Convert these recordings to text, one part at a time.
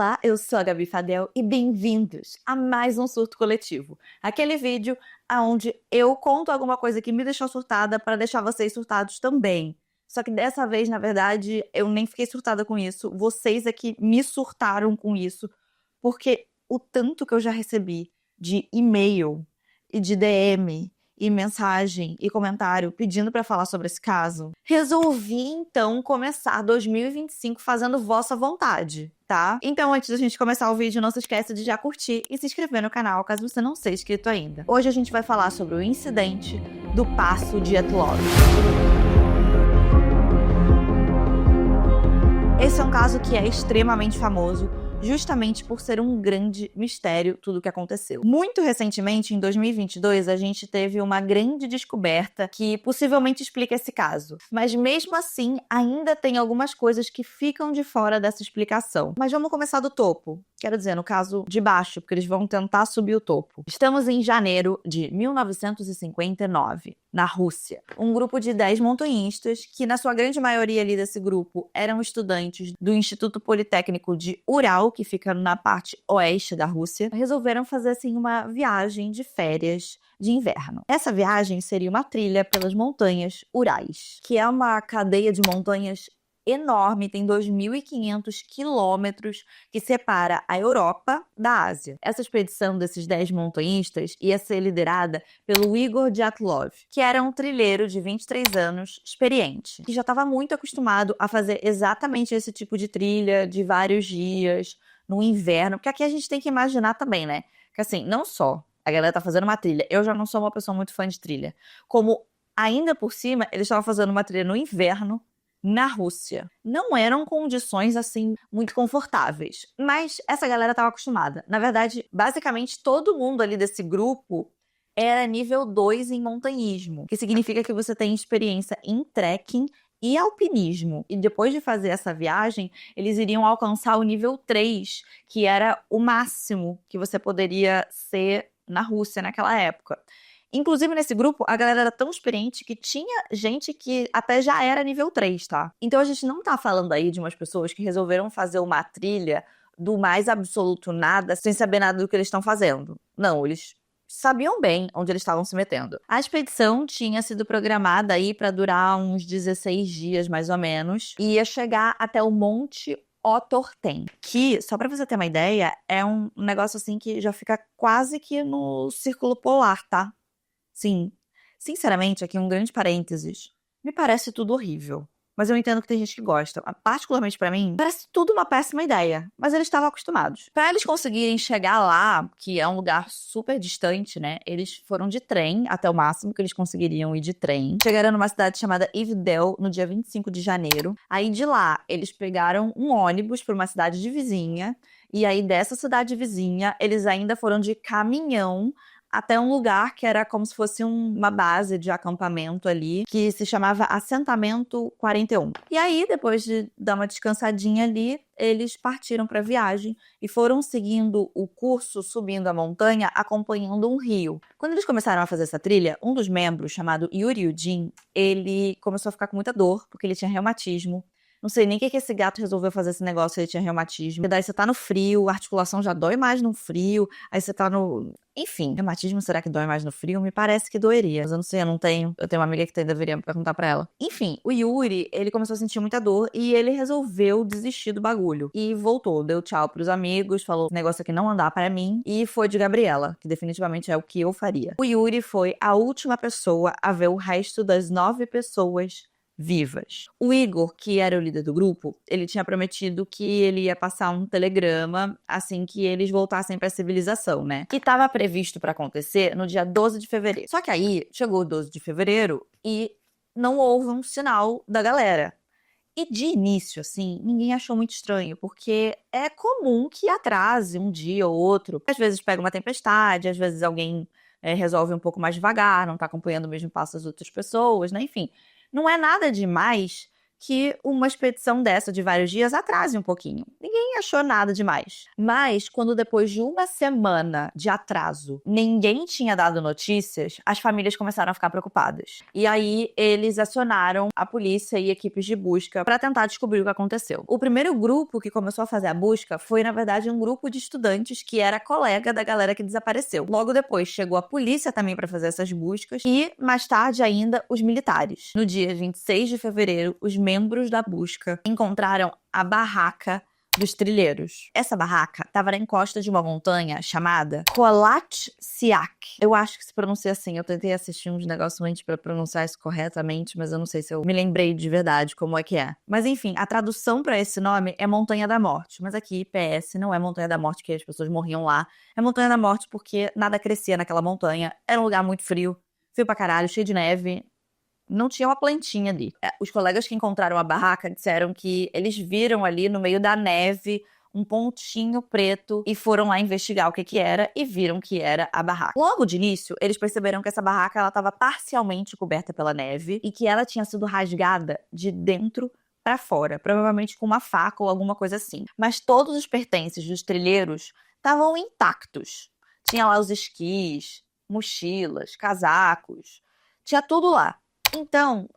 Olá, eu sou a Gabi Fadel e bem-vindos a mais um Surto Coletivo. Aquele vídeo onde eu conto alguma coisa que me deixou surtada para deixar vocês surtados também. Só que dessa vez, na verdade, eu nem fiquei surtada com isso. Vocês é que me surtaram com isso, porque o tanto que eu já recebi de e-mail e de DM e mensagem e comentário pedindo para falar sobre esse caso, resolvi então começar 2025 fazendo vossa vontade, tá? Então, antes da gente começar o vídeo, não se esqueça de já curtir e se inscrever no canal, caso você não seja inscrito ainda. Hoje a gente vai falar sobre o incidente do Paço de Etlog. Esse é um caso que é extremamente famoso, justamente por ser um grande mistério tudo o que aconteceu. Muito recentemente, em 2022, a gente teve uma grande descoberta que possivelmente explica esse caso. Mas mesmo assim, ainda tem algumas coisas que ficam de fora dessa explicação. Mas vamos começar do topo. Quero dizer, no caso de baixo, porque eles vão tentar subir o topo. Estamos em janeiro de 1959, na Rússia. Um grupo de 10 montanhistas, que na sua grande maioria ali desse grupo eram estudantes do Instituto Politécnico de Ural, que fica na parte oeste da Rússia, resolveram fazer assim uma viagem de férias de inverno. Essa viagem seria uma trilha pelas montanhas Urais, que é uma cadeia de montanhas enorme, tem 2.500 quilômetros que separa a Europa da Ásia. Essa expedição desses 10 montanhistas ia ser liderada pelo Igor Dyatlov, que era um trilheiro de 23 anos, experiente, que já estava muito acostumado a fazer exatamente esse tipo de trilha de vários dias, no inverno, porque aqui a gente tem que imaginar também, né? Que assim, não só a galera tá fazendo uma trilha, eu já não sou uma pessoa muito fã de trilha, como ainda por cima, eles estavam fazendo uma trilha no inverno, na Rússia. Não eram condições, assim, muito confortáveis. Mas essa galera estava acostumada. Na verdade, basicamente, todo mundo ali desse grupo era nível 2 em montanhismo, que significa que você tem experiência em trekking e alpinismo. E depois de fazer essa viagem, eles iriam alcançar o nível 3, que era o máximo que você poderia ser na Rússia naquela época. Inclusive, nesse grupo, a galera era tão experiente que tinha gente que até já era nível 3, tá? Então, a gente não tá falando aí de umas pessoas que resolveram fazer uma trilha do mais absoluto nada, sem saber nada do que eles estão fazendo. Não, eles sabiam bem onde eles estavam se metendo. A expedição tinha sido programada aí para durar uns 16 dias, mais ou menos, e ia chegar até o Monte Otorten, que, só pra você ter uma ideia, é um negócio assim que já fica quase que no círculo polar, tá? Sim, sinceramente, aqui um grande parênteses, me parece tudo horrível. Mas eu entendo que tem gente que gosta. Particularmente pra mim, parece tudo uma péssima ideia. Mas eles estavam acostumados. Pra eles conseguirem chegar lá, que é um lugar super distante, né? Eles foram de trem, até o máximo que eles conseguiriam ir de trem. Chegaram numa cidade chamada Ivdel, no dia 25 de janeiro. Aí de lá, eles pegaram um ônibus pra uma cidade de vizinha. E aí dessa cidade vizinha, eles ainda foram de caminhão até um lugar que era como se fosse uma base de acampamento ali, que se chamava Assentamento 41. E aí, depois de dar uma descansadinha ali, eles partiram para a viagem e foram seguindo o curso, subindo a montanha, acompanhando um rio. Quando eles começaram a fazer essa trilha, um dos membros, chamado Yuri Yudin, ele começou a ficar com muita dor, porque ele tinha reumatismo. Não sei nem o que esse gato resolveu fazer esse negócio, ele tinha reumatismo. E daí você tá no frio, a articulação já dói mais no frio, aí você tá no... Enfim, reumatismo será que dói mais no frio? Me parece que doeria, mas eu não sei, eu não tenho. Eu tenho uma amiga que tem, deveria perguntar pra ela. Enfim, o Yuri, ele começou a sentir muita dor e ele resolveu desistir do bagulho. E voltou, deu tchau pros amigos, falou, esse negócio aqui não andar pra mim, e foi de Gabriela, que definitivamente é o que eu faria. O Yuri foi a última pessoa a ver o resto das 9 pessoas vivas. O Igor, que era o líder do grupo, ele tinha prometido que ele ia passar um telegrama assim que eles voltassem para a civilização, né? Que estava previsto para acontecer no dia 12 de fevereiro. Só que aí chegou o 12 de fevereiro e não houve um sinal da galera. E de início, assim, ninguém achou muito estranho, porque é comum que atrase um dia ou outro. Às vezes pega uma tempestade, às vezes alguém resolve um pouco mais devagar, não tá acompanhando o mesmo passo das outras pessoas, né? Enfim, não é nada demais que uma expedição dessa de vários dias atrase um pouquinho. Ninguém achou nada demais. Mas, quando depois de uma semana de atraso, ninguém tinha dado notícias, as famílias começaram a ficar preocupadas. E aí, eles acionaram a polícia e equipes de busca para tentar descobrir o que aconteceu. O primeiro grupo que começou a fazer a busca foi, na verdade, um grupo de estudantes que era colega da galera que desapareceu. Logo depois, chegou a polícia também para fazer essas buscas e, mais tarde ainda, os militares. No dia 26 de fevereiro, os membros da busca encontraram a barraca dos trilheiros. Essa barraca estava na encosta de uma montanha chamada Kholat Siak. Eu acho que se pronuncia assim. Eu tentei assistir uns negócios antes para pronunciar isso corretamente, mas eu não sei se eu me lembrei de verdade como é que é. Mas enfim, a tradução para esse nome é Montanha da Morte. Mas aqui, PS, não é Montanha da Morte que as pessoas morriam lá. É Montanha da Morte porque nada crescia naquela montanha. Era um lugar muito frio pra caralho, cheio de neve. Não tinha uma plantinha ali. Os colegas que encontraram a barraca disseram que eles viram ali no meio da neve um pontinho preto e foram lá investigar o que era e viram que era a barraca. Logo de início, eles perceberam que essa barraca ela estava parcialmente coberta pela neve e que ela tinha sido rasgada de dentro para fora, provavelmente com uma faca ou alguma coisa assim. Mas todos os pertences dos trilheiros estavam intactos. Tinha lá os esquis, mochilas, casacos, tinha tudo lá. Então,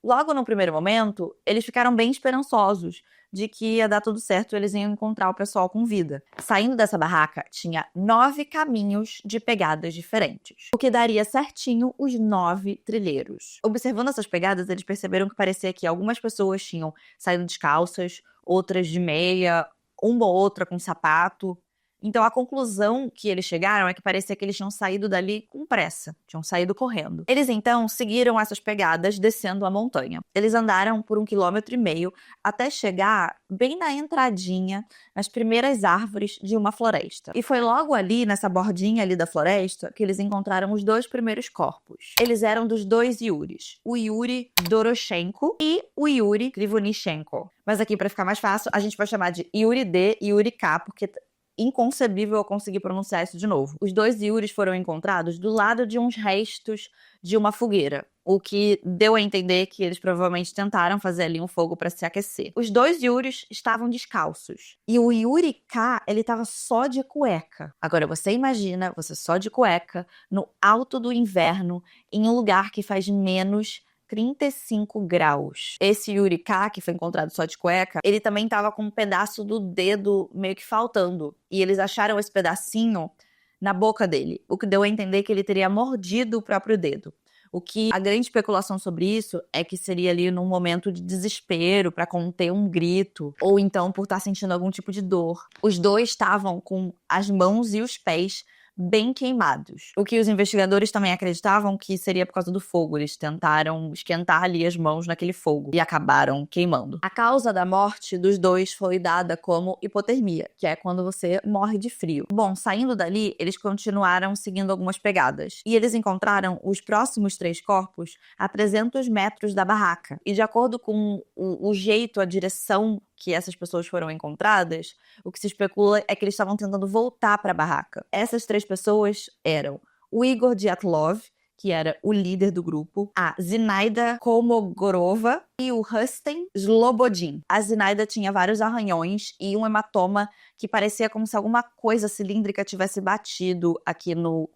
logo no primeiro momento, eles ficaram bem esperançosos de que ia dar tudo certo e eles iam encontrar o pessoal com vida. Saindo dessa barraca, tinha 9 caminhos de pegadas diferentes, o que daria certinho os 9 trilheiros. Observando essas pegadas, eles perceberam que parecia que algumas pessoas tinham saído descalças, outras de meia, uma ou outra com sapato. Então, a conclusão que eles chegaram é que parecia que eles tinham saído dali com pressa, tinham saído correndo. Eles, então, seguiram essas pegadas descendo a montanha. Eles andaram por 1,5 km até chegar bem na entradinha, nas primeiras árvores de uma floresta. E foi logo ali, nessa bordinha ali da floresta, que eles encontraram os 2 primeiros corpos. Eles eram dos 2 Yuris, o Yuri Doroshenko e o Yuri Krivonichenko. Mas aqui, para ficar mais fácil, a gente vai chamar de Yuri D e Yuri K, porque inconcebível eu conseguir pronunciar isso de novo. Os 2 Yuris foram encontrados do lado de uns restos de uma fogueira, o que deu a entender que eles provavelmente tentaram fazer ali um fogo para se aquecer. Os 2 Yuris estavam descalços e o Yuri K, ele estava só de cueca. Agora você imagina você só de cueca no alto do inverno em um lugar que faz menos 35 graus. Esse Yuri K, que foi encontrado só de cueca, ele também tava com um pedaço do dedo meio que faltando. E eles acharam esse pedacinho na boca dele, o que deu a entender que ele teria mordido o próprio dedo. O que a grande especulação sobre isso é que seria ali num momento de desespero para conter um grito, ou então por estar sentindo algum tipo de dor. Os 2 estavam com as mãos e os pés bem queimados. O que os investigadores também acreditavam que seria por causa do fogo. Eles tentaram esquentar ali as mãos naquele fogo e acabaram queimando. A causa da morte dos 2 foi dada como hipotermia, que é quando você morre de frio. Bom, saindo dali, eles continuaram seguindo algumas pegadas. E eles encontraram os próximos 3 corpos a 300 metros da barraca. E de acordo com o jeito, a direção que essas pessoas foram encontradas, o que se especula é que eles estavam tentando voltar para a barraca. Essas 3 pessoas eram o Igor Dyatlov, que era o líder do grupo, a Zinaida Kolmogorova e o Rustem Slobodin. A Zinaida tinha vários arranhões e um hematoma que parecia como se alguma coisa cilíndrica tivesse batido aqui no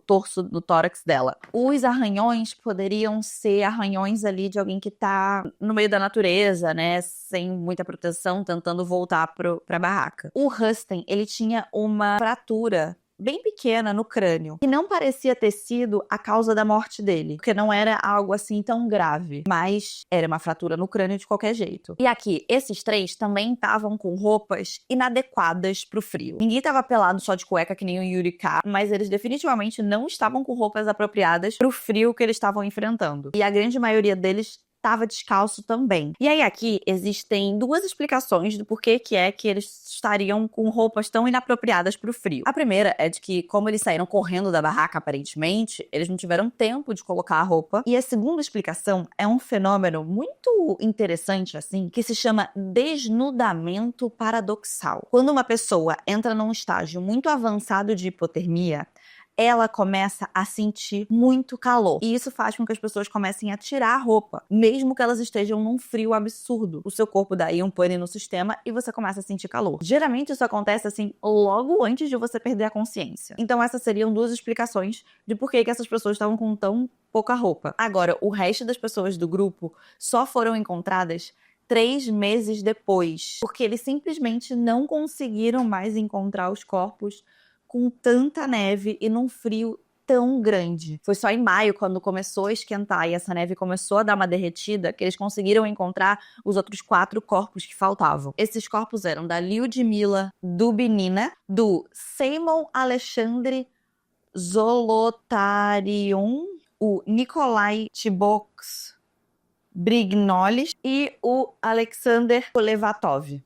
torso, no tórax dela. Os arranhões poderiam ser arranhões ali de alguém que tá no meio da natureza, né, sem muita proteção, tentando voltar pra barraca. O Rustem, ele tinha uma fratura bem pequena no crânio, que não parecia ter sido a causa da morte dele, porque não era algo assim tão grave, mas era uma fratura no crânio de qualquer jeito. E aqui, esses 3 também estavam com roupas inadequadas pro frio. Ninguém tava pelado só de cueca que nem o Yuri K, mas eles definitivamente não estavam com roupas apropriadas pro frio que eles estavam enfrentando. E a grande maioria deles estava descalço também. E aí aqui existem 2 explicações do porquê que é que eles estariam com roupas tão inapropriadas para o frio. A primeira é de que, como eles saíram correndo da barraca, aparentemente, eles não tiveram tempo de colocar a roupa. E a segunda explicação é um fenômeno muito interessante, assim, que se chama desnudamento paradoxal. Quando uma pessoa entra num estágio muito avançado de hipotermia, ela começa a sentir muito calor. E isso faz com que as pessoas comecem a tirar a roupa, mesmo que elas estejam num frio absurdo. O seu corpo daí um pane no sistema e você começa a sentir calor. Geralmente isso acontece assim logo antes de você perder a consciência. Então essas seriam duas explicações de por que essas pessoas estavam com tão pouca roupa. Agora, o resto das pessoas do grupo só foram encontradas 3 meses depois, porque eles simplesmente não conseguiram mais encontrar os corpos com tanta neve e num frio tão grande. Foi só em maio, quando começou a esquentar e essa neve começou a dar uma derretida, que eles conseguiram encontrar os outros 4 corpos que faltavam. Esses corpos eram da Lyudmila Dubinina, do Seimon Alexandre Zolotarion, o Nikolai Tiboks Brignolis e o Alexander Levatov.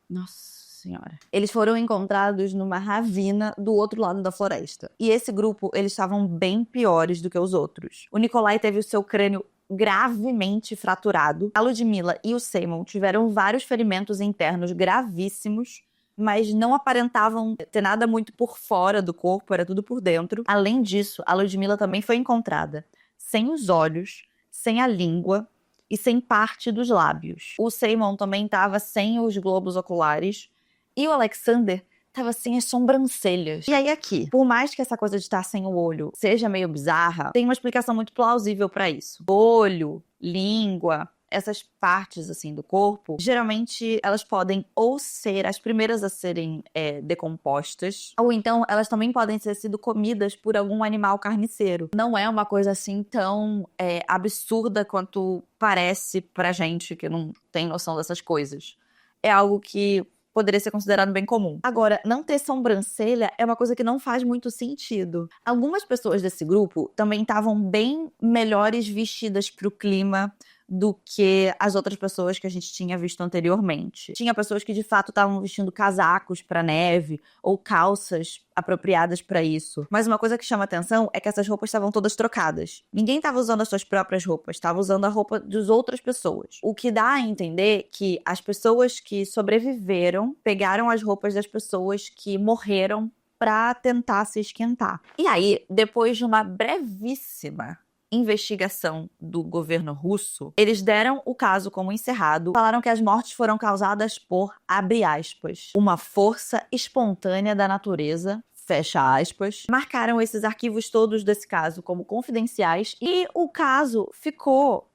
Nossa Senhora. Eles foram encontrados numa ravina do outro lado da floresta. E esse grupo, eles estavam bem piores do que os outros. O Nikolai teve o seu crânio gravemente fraturado. A Lyudmila e o Seimon tiveram vários ferimentos internos gravíssimos, mas não aparentavam ter nada muito por fora do corpo, era tudo por dentro. Além disso, a Lyudmila também foi encontrada sem os olhos, sem a língua e sem parte dos lábios. O Seimon também estava sem os globos oculares e o Alexander estava sem as sobrancelhas. E aí aqui, por mais que essa coisa de estar sem o olho seja meio bizarra, tem uma explicação muito plausível para isso. Olho, língua, essas partes assim do corpo, geralmente elas podem ou ser as primeiras a serem decompostas, ou então elas também podem ter sido comidas por algum animal carniceiro. Não é uma coisa assim tão absurda quanto parece pra gente que não tem noção dessas coisas. É algo que poderia ser considerado bem comum. Agora, não ter sobrancelha é uma coisa que não faz muito sentido. Algumas pessoas desse grupo também estavam bem melhores vestidas pro clima do que as outras pessoas que a gente tinha visto anteriormente. Tinha pessoas que de fato estavam vestindo casacos para neve ou calças apropriadas para isso. Mas uma coisa que chama atenção é que essas roupas estavam todas trocadas. Ninguém estava usando as suas próprias roupas, estava usando a roupa das outras pessoas. O que dá a entender que as pessoas que sobreviveram pegaram as roupas das pessoas que morreram para tentar se esquentar. E aí, depois de uma brevíssima investigação do governo russo, eles deram o caso como encerrado, falaram que as mortes foram causadas por, abre aspas, uma força espontânea da natureza, fecha aspas. Marcaram esses arquivos todos desse caso como confidenciais e o caso ficou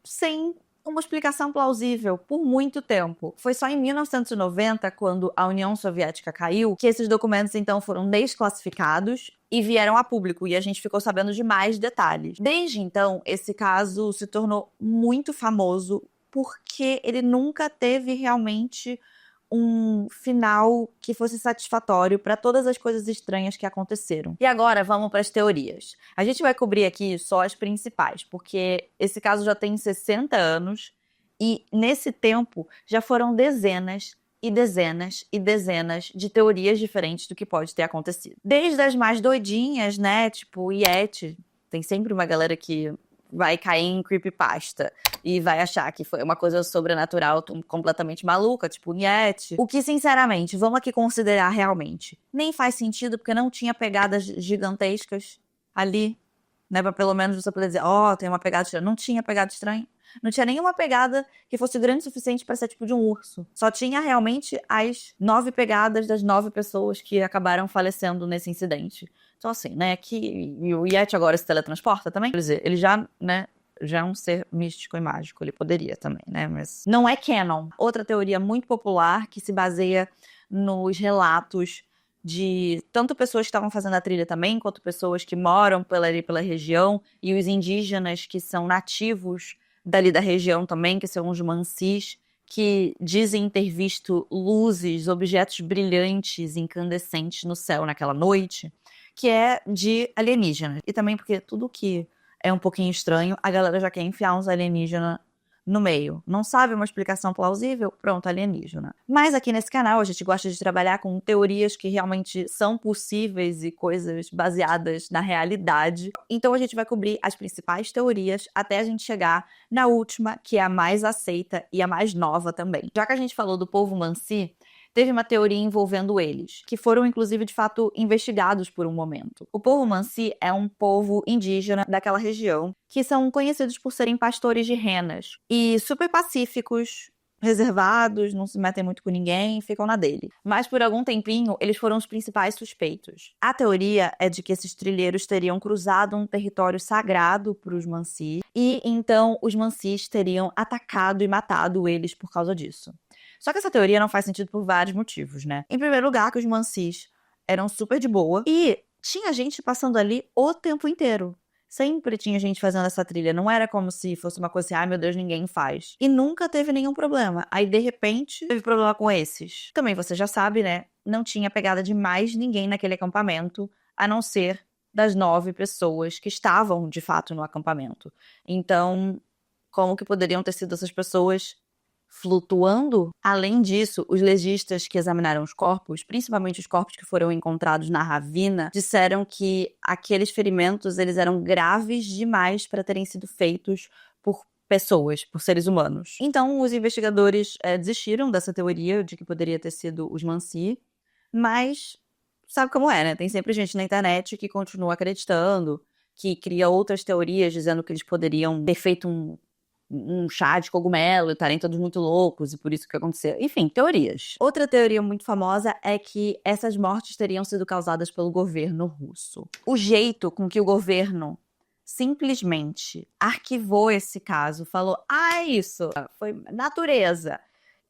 sem uma explicação plausível por muito tempo. Foi só em 1990, quando a União Soviética caiu, que esses documentos então foram desclassificados e vieram a público, e a gente ficou sabendo de mais detalhes. Desde então, esse caso se tornou muito famoso porque ele nunca teve realmente um final que fosse satisfatório para todas as coisas estranhas que aconteceram. E agora vamos para as teorias. A gente vai cobrir aqui só as principais, porque esse caso já tem 60 anos e nesse tempo já foram dezenas e dezenas e dezenas de teorias diferentes do que pode ter acontecido. Desde as mais doidinhas, né, tipo Yeti, tem sempre uma galera que vai cair em creepypasta e vai achar que foi uma coisa sobrenatural completamente maluca, tipo Yeti. O que, sinceramente, vamos aqui considerar realmente, nem faz sentido porque não tinha pegadas gigantescas ali, né, pra pelo menos você poder dizer, tem uma pegada estranha. Não tinha pegada estranha. Não tinha nenhuma pegada que fosse grande o suficiente para ser tipo de um urso. Só tinha realmente as 9 pegadas das 9 pessoas que acabaram falecendo nesse incidente. Então assim, né, e o Yeti agora se teletransporta também. Quer dizer, ele já, né, já é um ser místico e mágico. Ele poderia também, né, mas não é canon. Outra teoria muito popular que se baseia nos relatos de tanto pessoas que estavam fazendo a trilha também, quanto pessoas que moram pela região e os indígenas que são nativos dali da região também, que são os Mansis, que dizem ter visto luzes, objetos brilhantes, incandescentes no céu naquela noite, que é de alienígenas. E também porque tudo que é um pouquinho estranho, a galera já quer enfiar uns alienígenas no meio. Não sabe uma explicação plausível? Pronto, alienígena. Mas aqui nesse canal a gente gosta de trabalhar com teorias que realmente são possíveis e coisas baseadas na realidade. Então a gente vai cobrir as principais teorias até a gente chegar na última, que é a mais aceita e a mais nova também. Já que a gente falou do povo Mansi, teve uma teoria envolvendo eles, que foram, inclusive, de fato, investigados por um momento. O povo Mansi é um povo indígena daquela região, que são conhecidos por serem pastores de renas e super pacíficos, reservados, não se metem muito com ninguém, ficam na dele. Mas por algum tempinho, eles foram os principais suspeitos. A teoria é de que esses trilheiros teriam cruzado um território sagrado para os Mansi, e então os Mansis teriam atacado e matado eles por causa disso. Só que essa teoria não faz sentido por vários motivos, né? Em primeiro lugar, que os Mansis eram super de boa e tinha gente passando ali o tempo inteiro. Sempre tinha gente fazendo essa trilha. Não era como se fosse uma coisa assim, ai meu Deus, ninguém faz. E nunca teve nenhum problema. Aí, de repente, teve problema com esses. Também você já sabe, né? Não tinha pegada de mais ninguém naquele acampamento, a não ser das 9 pessoas que estavam, de fato, no acampamento. Então, como que poderiam ter sido essas pessoas flutuando? Além disso, os legistas que examinaram os corpos, principalmente os corpos que foram encontrados na ravina, disseram que aqueles ferimentos eles eram graves demais para terem sido feitos por pessoas, por seres humanos. Então, os investigadores desistiram dessa teoria de que poderia ter sido os Mansi, mas sabe como é, né? Tem sempre gente na internet que continua acreditando, que cria outras teorias dizendo que eles poderiam ter feito um chá de cogumelo e estarem todos muito loucos e por isso que aconteceu. Enfim, teorias. Outra teoria muito famosa é que essas mortes teriam sido causadas pelo governo russo. O jeito com que o governo simplesmente arquivou esse caso, falou, é isso, foi natureza,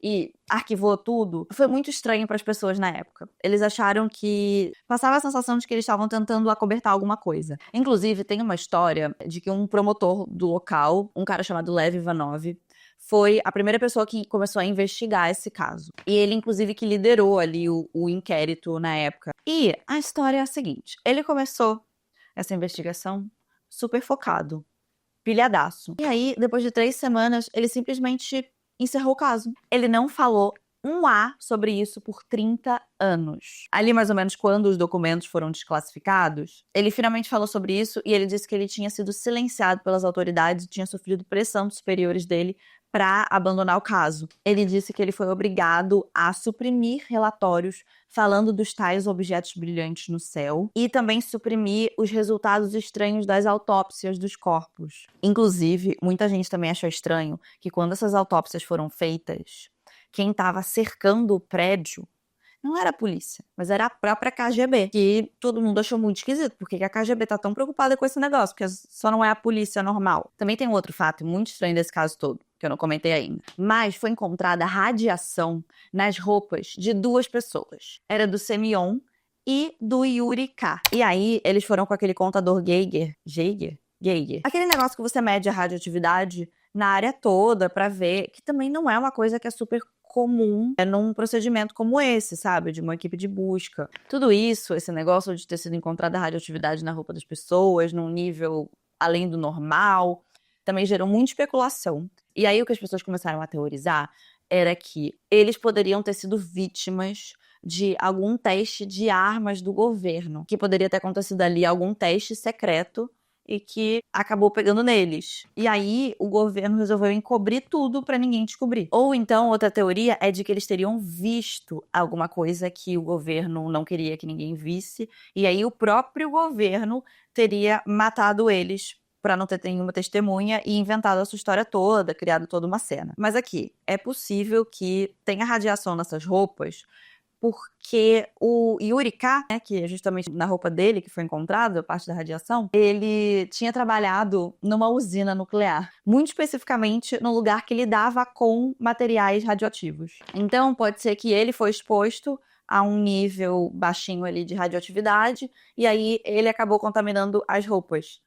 e arquivou tudo, foi muito estranho para as pessoas na época. Eles acharam que passava a sensação de que eles estavam tentando acobertar alguma coisa. Inclusive, tem uma história de que um promotor do local, um cara chamado Lev Ivanov, foi a primeira pessoa que começou a investigar esse caso. E ele, inclusive, que liderou ali o inquérito na época. E a história é a seguinte, ele começou essa investigação super focado, pilhadaço. E aí, depois de 3 semanas, ele simplesmente encerrou o caso. Ele não falou um A sobre isso por 30 anos. Ali, mais ou menos, quando os documentos foram desclassificados, ele finalmente falou sobre isso e ele disse que ele tinha sido silenciado pelas autoridades e tinha sofrido pressão dos superiores dele para abandonar o caso. Ele disse que ele foi obrigado a suprimir relatórios falando dos tais objetos brilhantes no céu e também suprimir os resultados estranhos das autópsias dos corpos. Inclusive, muita gente também achou estranho que quando essas autópsias foram feitas, quem estava cercando o prédio não era a polícia, mas era a própria KGB, que todo mundo achou muito esquisito, porque a KGB tá tão preocupada com esse negócio, porque só não é a polícia normal. Também tem um outro fato muito estranho desse caso todo, que eu não comentei ainda. Mas foi encontrada radiação nas roupas de 2 pessoas. Era do Semyon e do Yuri K. E aí, eles foram com aquele contador Geiger. Aquele negócio que você mede a radioatividade na área toda pra ver, que também não é uma coisa que é super comum num procedimento como esse, sabe? De uma equipe de busca. Tudo isso, esse negócio de ter sido encontrada radioatividade na roupa das pessoas, num nível além do normal, também gerou muita especulação. E aí o que as pessoas começaram a teorizar era que eles poderiam ter sido vítimas de algum teste de armas do governo, que poderia ter acontecido ali algum teste secreto e que acabou pegando neles. E aí, o governo resolveu encobrir tudo pra ninguém descobrir. Ou então, outra teoria é de que eles teriam visto alguma coisa que o governo não queria que ninguém visse, e aí o próprio governo teria matado eles pra não ter nenhuma testemunha e inventado essa história toda, criado toda uma cena. Mas aqui, é possível que tenha radiação nessas roupas porque o Yuri K, né, que é justamente na roupa dele que foi encontrado, a parte da radiação, ele tinha trabalhado numa usina nuclear, muito especificamente no lugar que lidava com materiais radioativos. Então, pode ser que ele foi exposto a um nível baixinho ali de radioatividade, e aí ele acabou contaminando as roupas,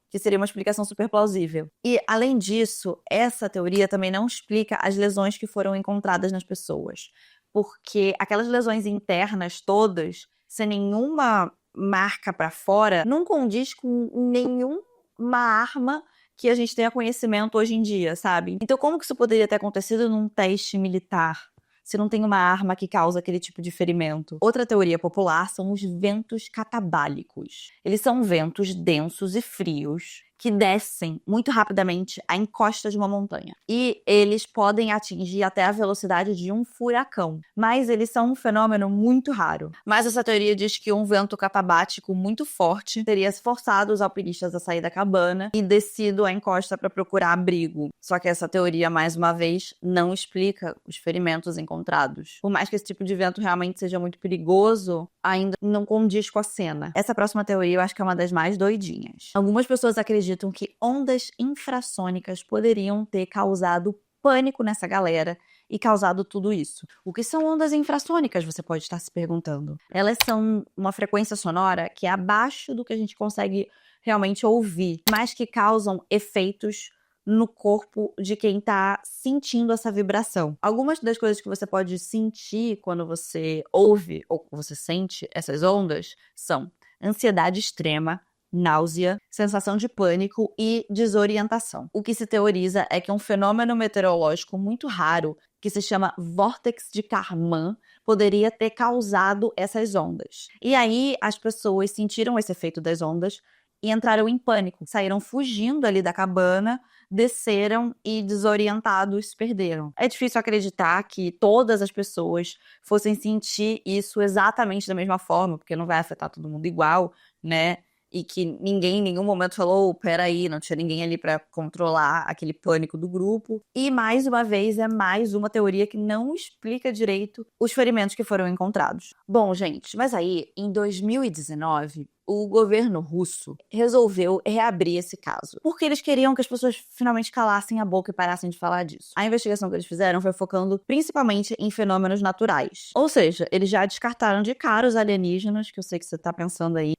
que seria uma explicação super plausível. E, além disso, essa teoria também não explica as lesões que foram encontradas nas pessoas, porque aquelas lesões internas todas, sem nenhuma marca pra fora, não condiz com nenhuma arma que a gente tenha conhecimento hoje em dia, sabe? Então, como que isso poderia ter acontecido num teste militar, se não tem uma arma que causa aquele tipo de ferimento? Outra teoria popular são os ventos catabálicos. Eles são ventos densos e frios que descem muito rapidamente a encosta de uma montanha. E eles podem atingir até a velocidade de um furacão. Mas eles são um fenômeno muito raro. Mas essa teoria diz que um vento catabático muito forte teria forçado os alpinistas a sair da cabana e descido a encosta para procurar abrigo. Só que essa teoria, mais uma vez, não explica os ferimentos encontrados. Por mais que esse tipo de vento realmente seja muito perigoso, ainda não condiz com a cena. Essa próxima teoria eu acho que é uma das mais doidinhas. Algumas pessoas acreditam que ondas infrassônicas poderiam ter causado pânico nessa galera e causado tudo isso. O que são ondas infrassônicas, você pode estar se perguntando? Elas são uma frequência sonora que é abaixo do que a gente consegue realmente ouvir, mas que causam efeitos no corpo de quem tá sentindo essa vibração. Algumas das coisas que você pode sentir quando você ouve ou você sente essas ondas são ansiedade extrema, náusea, sensação de pânico e desorientação. O que se teoriza é que um fenômeno meteorológico muito raro, que se chama vórtex de Kármán, poderia ter causado essas ondas. E aí as pessoas sentiram esse efeito das ondas e entraram em pânico, saíram fugindo ali da cabana, desceram e desorientados se perderam. É difícil acreditar que todas as pessoas fossem sentir isso exatamente da mesma forma, porque não vai afetar todo mundo igual, né? E que ninguém em nenhum momento falou, peraí, não tinha ninguém ali pra controlar aquele pânico do grupo. E mais uma vez é mais uma teoria que não explica direito os ferimentos que foram encontrados. Bom, gente, mas aí em 2019 o governo russo resolveu reabrir esse caso, porque eles queriam que as pessoas finalmente calassem a boca e parassem de falar disso. A investigação que eles fizeram foi focando principalmente em fenômenos naturais. Ou seja, eles já descartaram de cara os alienígenas, que eu sei que você tá pensando aí,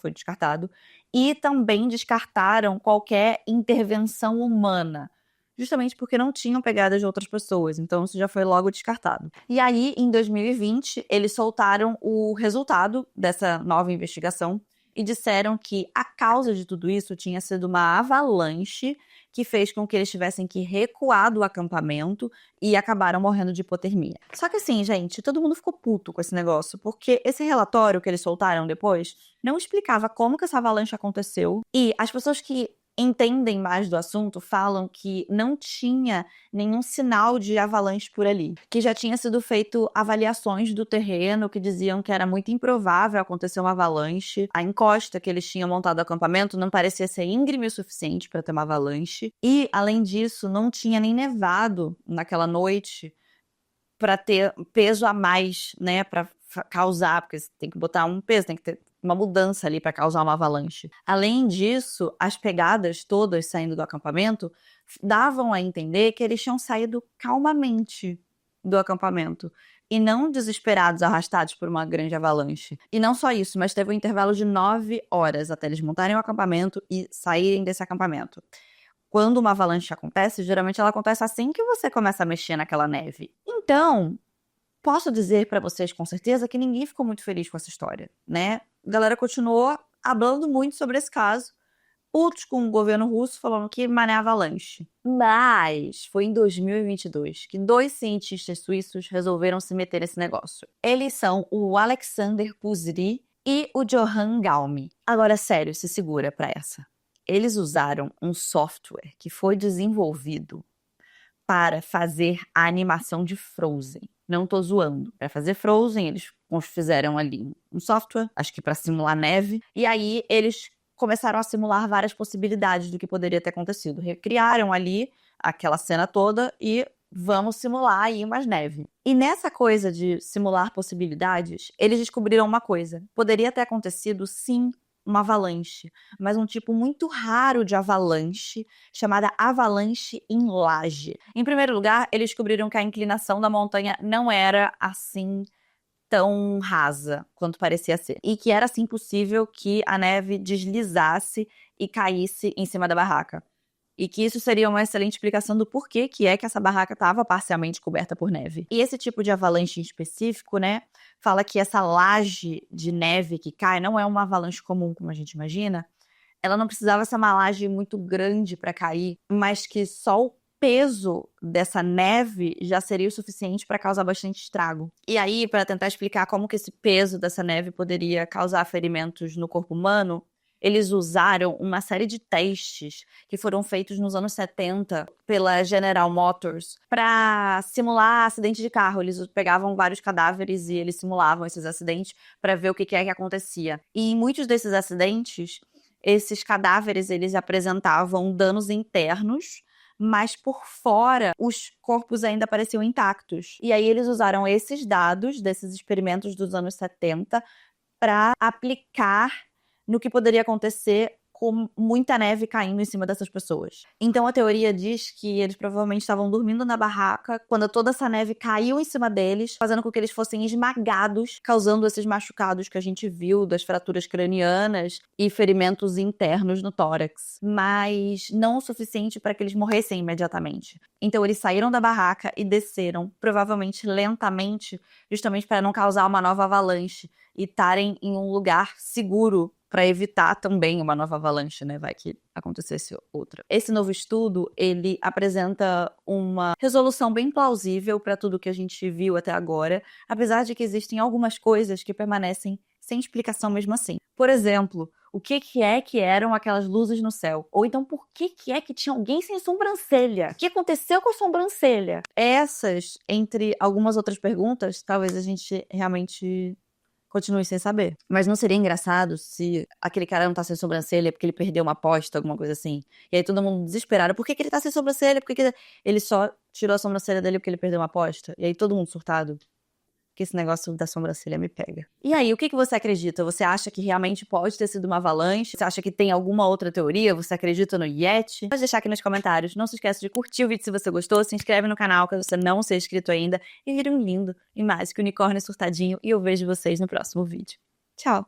foi descartado, e também descartaram qualquer intervenção humana, justamente porque não tinham pegadas de outras pessoas, então isso já foi logo descartado. E aí, em 2020, eles soltaram o resultado dessa nova investigação e disseram que a causa de tudo isso tinha sido uma avalanche que fez com que eles tivessem que recuar do acampamento e acabaram morrendo de hipotermia. Só que assim, gente, todo mundo ficou puto com esse negócio, porque esse relatório que eles soltaram depois não explicava como que essa avalanche aconteceu e as pessoas que entendem mais do assunto falam que não tinha nenhum sinal de avalanche por ali, que já tinha sido feito avaliações do terreno que diziam que era muito improvável acontecer uma avalanche. A encosta que eles tinham montado o acampamento não parecia ser íngreme o suficiente para ter uma avalanche e, além disso, não tinha nem nevado naquela noite para ter peso a mais, né, para causar, porque você tem que botar um peso, tem que ter uma mudança ali para causar uma avalanche. Além disso, as pegadas todas saindo do acampamento davam a entender que eles tinham saído calmamente do acampamento e não desesperados, arrastados por uma grande avalanche. E não só isso, mas teve um intervalo de 9 horas até eles montarem o acampamento e saírem desse acampamento. Quando uma avalanche acontece, geralmente ela acontece assim que você começa a mexer naquela neve. Então, posso dizer pra vocês com certeza que ninguém ficou muito feliz com essa história, né? A galera continuou falando muito sobre esse caso, putos com o governo russo falando que mané avalanche. Mas foi em 2022 que 2 cientistas suíços resolveram se meter nesse negócio. Eles são o Alexander Puzry e o Johann Gaume. Agora, sério, se segura pra essa. Eles usaram um software que foi desenvolvido para fazer a animação de Frozen. Não tô zoando. Para fazer Frozen, eles fizeram ali um software, acho que para simular neve, e aí eles começaram a simular várias possibilidades do que poderia ter acontecido. Recriaram ali aquela cena toda e vamos simular aí mais neve. E nessa coisa de simular possibilidades, eles descobriram uma coisa. Poderia ter acontecido, sim, uma avalanche, mas um tipo muito raro de avalanche, chamada avalanche em laje. Em primeiro lugar, eles descobriram que a inclinação da montanha não era assim tão rasa quanto parecia ser, e que era assim possível que a neve deslizasse e caísse em cima da barraca. E que isso seria uma excelente explicação do porquê que é que essa barraca estava parcialmente coberta por neve. E esse tipo de avalanche em específico, né, fala que essa laje de neve que cai não é uma avalanche comum, como a gente imagina. Ela não precisava ser uma laje muito grande para cair, mas que só o peso dessa neve já seria o suficiente para causar bastante estrago. E aí, para tentar explicar como que esse peso dessa neve poderia causar ferimentos no corpo humano, eles usaram uma série de testes que foram feitos nos anos 70 pela General Motors para simular acidente de carro. Eles pegavam vários cadáveres e eles simulavam esses acidentes para ver o que é que acontecia. E em muitos desses acidentes, esses cadáveres eles apresentavam danos internos, mas por fora os corpos ainda pareciam intactos. E aí eles usaram esses dados desses experimentos dos anos 70 para aplicar no que poderia acontecer com muita neve caindo em cima dessas pessoas. Então a teoria diz que eles provavelmente estavam dormindo na barraca quando toda essa neve caiu em cima deles, fazendo com que eles fossem esmagados, causando esses machucados que a gente viu, das fraturas cranianas e ferimentos internos no tórax. Mas não o suficiente para que eles morressem imediatamente. Então eles saíram da barraca e desceram, provavelmente lentamente, justamente para não causar uma nova avalanche e estarem em um lugar seguro para evitar também uma nova avalanche, né? Vai que acontecesse outra. Esse novo estudo, ele apresenta uma resolução bem plausível para tudo que a gente viu até agora, apesar de que existem algumas coisas que permanecem sem explicação mesmo assim. Por exemplo, o que é que eram aquelas luzes no céu? Ou então, por que é que tinha alguém sem sobrancelha? O que aconteceu com a sobrancelha? Essas, entre algumas outras perguntas, talvez a gente realmente continue sem saber. Mas não seria engraçado se aquele cara não tá sem sobrancelha porque ele perdeu uma aposta, alguma coisa assim? E aí todo mundo desesperado. Por que ele tá sem sobrancelha? Por que ele só tirou a sobrancelha dele porque ele perdeu uma aposta? E aí todo mundo surtado. Que esse negócio da sobrancelha me pega. E aí, o que você acredita? Você acha que realmente pode ter sido uma avalanche? Você acha que tem alguma outra teoria? Você acredita no Yeti? Pode deixar aqui nos comentários. Não se esqueça de curtir o vídeo se você gostou, se inscreve no canal caso você não seja inscrito ainda e vira um lindo e mágico unicórnio surtadinho e eu vejo vocês no próximo vídeo. Tchau!